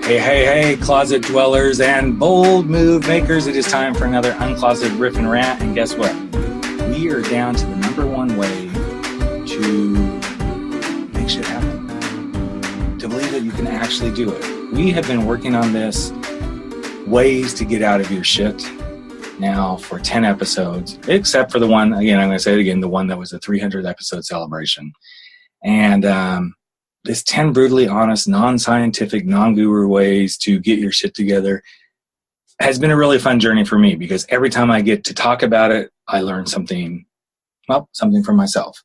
Hey, closet dwellers and bold move makers. It is time for another Uncloseted Riff and Rant. And guess what? We are down to the number one way to make shit happen. To believe that you can actually do it. We have been working on this ways to get out of your shit now for 10 episodes, except for the one, again, I'm going to say it again, the one that was a 300 episode celebration. And, this 10 brutally honest, non-scientific, non-guru ways to get your shit together has been a really fun journey for me, because every time I get to talk about it, I learn something for myself.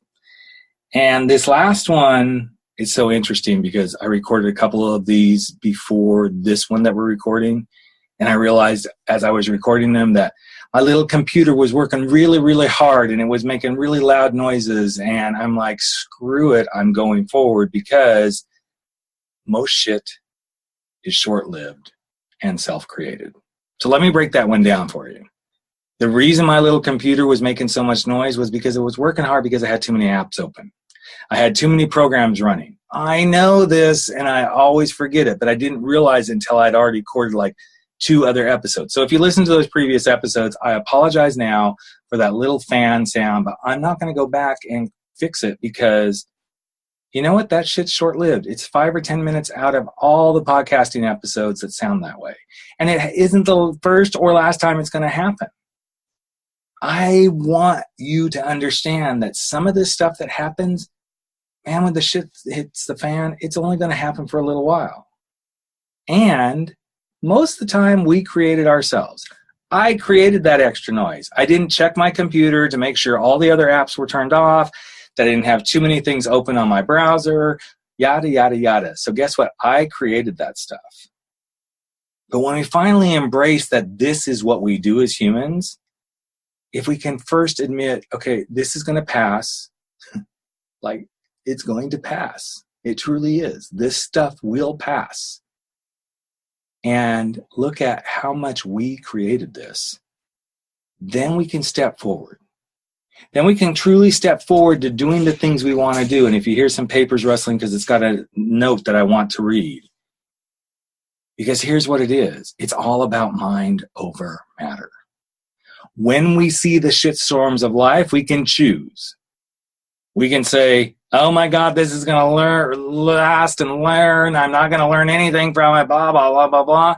And this last one is so interesting because I recorded a couple of these before this one that we're recording. And I realized as I was recording them that my little computer was working really, really hard and it was making really loud noises. And I'm like, screw it, I'm going forward, because most shit is short-lived and self-created. So let me break that one down for you. The reason my little computer was making so much noise was because it was working hard because I had too many apps open. I had too many programs running. I know this and I always forget it, but I didn't realize until I'd already recorded like 2 other episodes. So if you listen to those previous episodes, I apologize now for that little fan sound, but I'm not going to go back and fix it, because you know what? That shit's short-lived. It's 5 or 10 minutes out of all the podcasting episodes that sound that way. And it isn't the first or last time it's going to happen. I want you to understand that some of this stuff that happens, man, when the shit hits the fan, it's only going to happen for a little while. And most of the time, we create it ourselves. I created that extra noise. I didn't check my computer to make sure all the other apps were turned off, that I didn't have too many things open on my browser, yada, yada, yada. So guess what? I created that stuff. But when we finally embrace that this is what we do as humans, if we can first admit, okay, this is going to pass, like it's going to pass. It truly is. This stuff will pass. And look at how much we created this. Then we can step forward. Then we can truly step forward to doing the things we want to do. And if you hear some papers rustling, because it's got a note that I want to read. Because here's what it is. It's all about mind over matter. When we see the shitstorms of life, we can choose. We can say, oh my God, this is going to last and learn. I'm not going to learn anything from it, blah, blah, blah, blah, blah.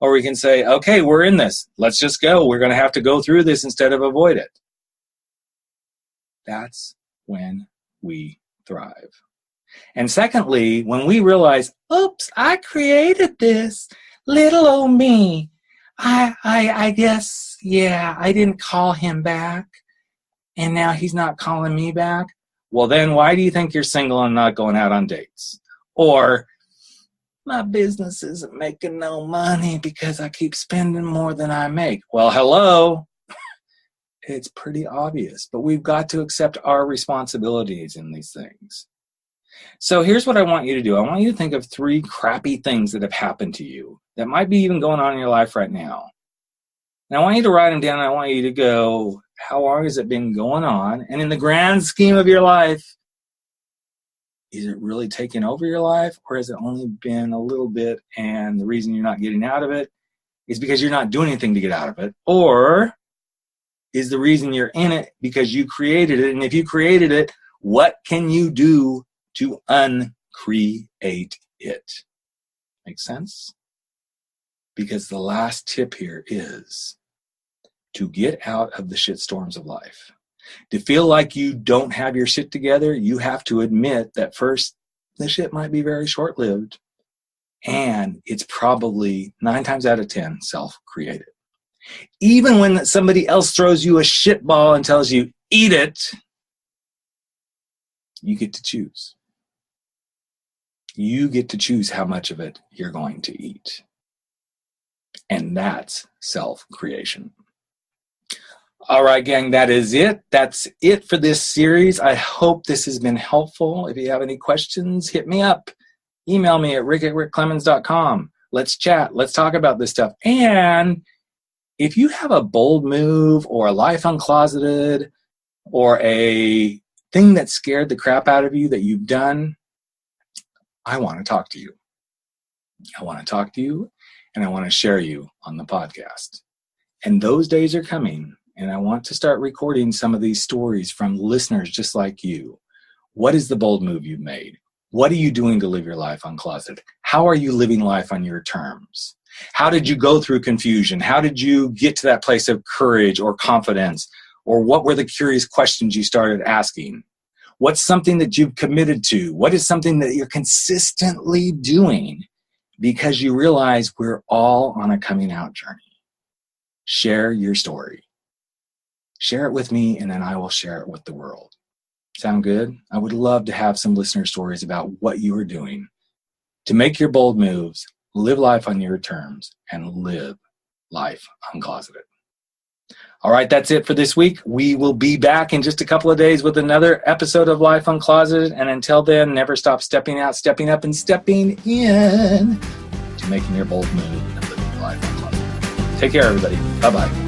Or we can say, okay, we're in this. Let's just go. We're going to have to go through this instead of avoid it. That's when we thrive. And secondly, when we realize, oops, I created this, little old me. I guess, yeah, I didn't call him back. And now he's not calling me back. Well, then why do you think you're single and not going out on dates? Or, my business isn't making no money because I keep spending more than I make. Well, hello. It's pretty obvious, but we've got to accept our responsibilities in these things. So here's what I want you to do. I want you to think of 3 crappy things that have happened to you that might be even going on in your life right now. And I want you to write them down. And I want you to go, how long has it been going on? And in the grand scheme of your life, is it really taking over your life? Or has it only been a little bit, and the reason you're not getting out of it is because you're not doing anything to get out of it? Or is the reason you're in it because you created it? And if you created it, what can you do to uncreate it? Make sense? Because the last tip here is to get out of the shitstorms of life. To feel like you don't have your shit together, you have to admit that first, the shit might be very short-lived, and it's probably 9 times out of 10 self-created. Even when somebody else throws you a shit ball and tells you, eat it, you get to choose. You get to choose how much of it you're going to eat. And that's self-creation. All right, gang, that is it. That's it for this series. I hope this has been helpful. If you have any questions, hit me up. Email me at rick@rickclemens.com. Let's chat. Let's talk about this stuff. And if you have a bold move or a life uncloseted or a thing that scared the crap out of you that you've done, I want to talk to you. I want to talk to you, and I want to share you on the podcast. And those days are coming, and I want to start recording some of these stories from listeners just like you. What is the bold move you've made? What are you doing to live your life uncloseted? How are you living life on your terms? How did you go through confusion? How did you get to that place of courage or confidence? Or what were the curious questions you started asking? What's something that you've committed to? What is something that you're consistently doing because you realize we're all on a coming out journey? Share your story. Share it with me, and then I will share it with the world. Sound good? I would love to have some listener stories about what you are doing to make your bold moves, live life on your terms, and live life uncloseted. All right, that's it for this week. We will be back in just a couple of days with another episode of Life Uncloseted. And until then, never stop stepping out, stepping up, and stepping in to making your bold move and living life uncloseted. Take care, everybody. Bye-bye.